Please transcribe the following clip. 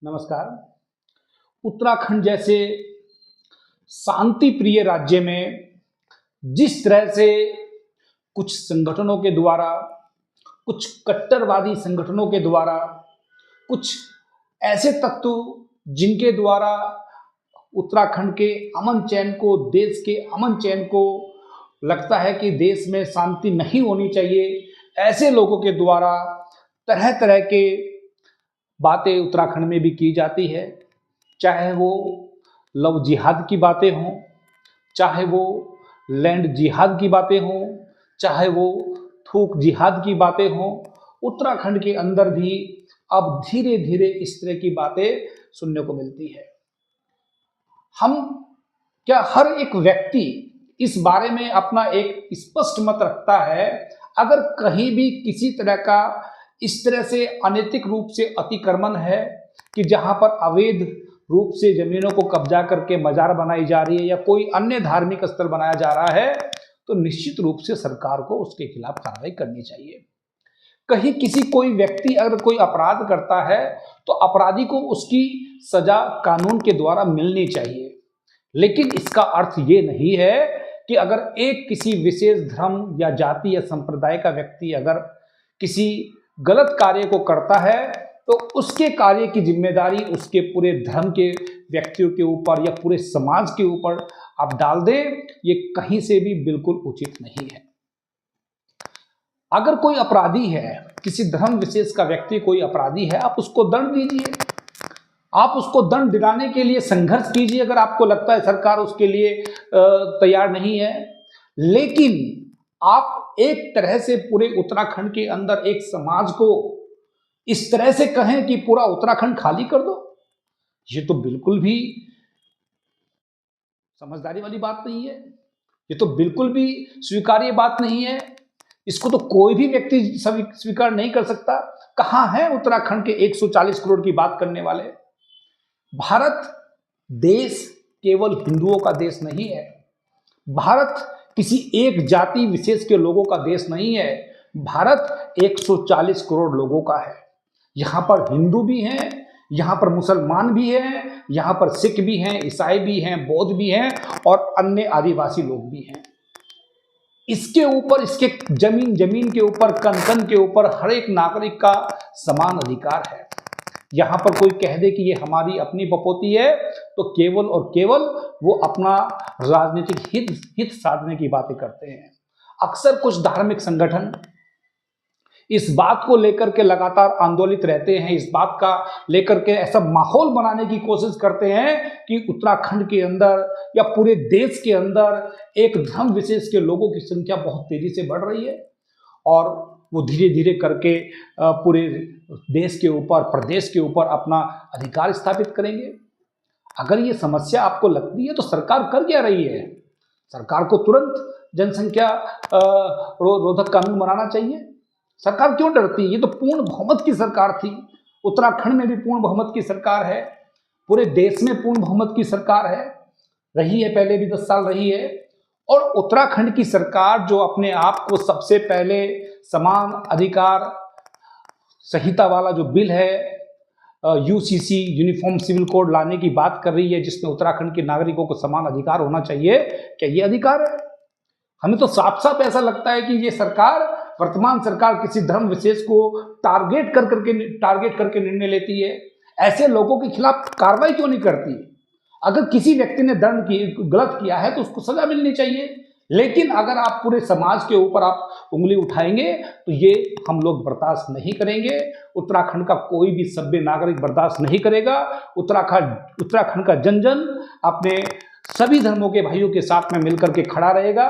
नमस्कार। उत्तराखंड जैसे शांति प्रिय राज्य में जिस तरह से कुछ संगठनों के द्वारा, कुछ कट्टरवादी संगठनों के द्वारा, कुछ ऐसे तत्व जिनके द्वारा उत्तराखंड के अमन चैन को, देश के अमन चैन को लगता है कि देश में शांति नहीं होनी चाहिए, ऐसे लोगों के द्वारा तरह तरह के बातें उत्तराखंड में भी की जाती है। चाहे वो लव जिहाद की बातें हों, चाहे वो लैंड जिहाद की बातें हों, चाहे वो थूक जिहाद की बातें हों, उत्तराखंड के अंदर भी अब धीरे धीरे इस तरह की बातें सुनने को मिलती है। हर एक व्यक्ति इस बारे में अपना एक स्पष्ट मत रखता है। अगर कहीं भी किसी तरह का इस तरह से अनैतिक रूप से अतिक्रमण है कि जहां पर अवैध रूप से जमीनों को कब्जा करके मजार बनाई जा रही है या कोई अन्य धार्मिक स्थल बनाया जा रहा है, तो निश्चित रूप से सरकार को उसके खिलाफ कार्रवाई करनी चाहिए। कहीं कोई व्यक्ति अगर कोई अपराध करता है तो अपराधी को उसकी सजा कानून के द्वारा मिलनी चाहिए, लेकिन इसका अर्थ ये नहीं है कि अगर एक किसी विशेष धर्म या जाति या संप्रदाय का व्यक्ति अगर किसी गलत कार्य को करता है तो उसके कार्य की जिम्मेदारी उसके पूरे धर्म के व्यक्तियों के ऊपर या पूरे समाज के ऊपर आप डाल दें, ये कहीं से भी बिल्कुल उचित नहीं है। अगर कोई अपराधी है, किसी धर्म विशेष का व्यक्ति कोई अपराधी है, आप उसको दंड दीजिए, आप उसको दंड दिलाने के लिए संघर्ष कीजिए अगर आपको लगता है सरकार उसके लिए तैयार नहीं है। लेकिन आप एक तरह से पूरे उत्तराखंड के अंदर एक समाज को इस तरह से कहें कि पूरा उत्तराखंड खाली कर दो, ये तो बिल्कुल भी समझदारी वाली बात नहीं है, ये तो बिल्कुल भी स्वीकार्य बात नहीं है। इसको तो कोई भी व्यक्ति स्वीकार नहीं कर सकता। कहां है उत्तराखंड के 140 करोड़ की बात करने वाले? भारत देश केवल हिंदुओं का देश नहीं है, भारत किसी एक जाति विशेष के लोगों का देश नहीं है, भारत 140 करोड़ लोगों का है। यहाँ पर हिंदू भी हैं, यहाँ पर मुसलमान भी हैं, यहाँ पर सिख भी हैं, ईसाई भी हैं, बौद्ध भी हैं और अन्य आदिवासी लोग भी हैं। इसके ऊपर, इसके जमीन के ऊपर, कन कन के ऊपर हर एक नागरिक का समान अधिकार है। यहाँ पर कोई कह दे कि ये हमारी अपनी बपोती है तो केवल और केवल वो अपना राजनीतिक हित साधने की बातें करते हैं। अक्सर कुछ धार्मिक संगठन इस बात को लेकर के लगातार आंदोलित रहते हैं, इस बात का लेकर के ऐसा माहौल बनाने की कोशिश करते हैं कि उत्तराखंड के अंदर या पूरे देश के अंदर एक धर्म विशेष के लोगों की संख्या बहुत तेजी से बढ़ रही है और वो धीरे धीरे करके पूरे देश के ऊपर, प्रदेश के ऊपर अपना अधिकार स्थापित करेंगे। अगर ये समस्या आपको लगती है तो सरकार कर क्या रही है? सरकार को तुरंत जनसंख्या रोधक कानून बनाना चाहिए। सरकार क्यों डरती है? ये तो पूर्ण बहुमत की सरकार थी, उत्तराखंड में भी पूर्ण बहुमत की सरकार है, पूरे देश में पूर्ण बहुमत की सरकार है, रही है, पहले भी 10 साल रही है। और उत्तराखंड की सरकार जो अपने आप को सबसे पहले समान अधिकार संहिता वाला जो बिल है यूसीसी, यूनिफॉर्म सिविल कोड लाने की बात कर रही है, जिसमें उत्तराखंड के नागरिकों को समान अधिकार होना चाहिए, क्या ये अधिकार है? हमें तो साफ साफ ऐसा लगता है कि ये सरकार, वर्तमान सरकार, किसी धर्म विशेष को टारगेट करके निर्णय लेती है। ऐसे लोगों के खिलाफ कार्रवाई क्यों नहीं करती? अगर किसी व्यक्ति ने गलत किया है तो उसको सजा मिलनी चाहिए, लेकिन अगर आप पूरे समाज के ऊपर आप उंगली उठाएंगे तो ये हम लोग बर्दाश्त नहीं करेंगे। उत्तराखंड का कोई भी सभ्य नागरिक बर्दाश्त नहीं करेगा। उत्तराखंड का जन जन अपने सभी धर्मों के भाइयों के साथ में मिलकर के खड़ा रहेगा।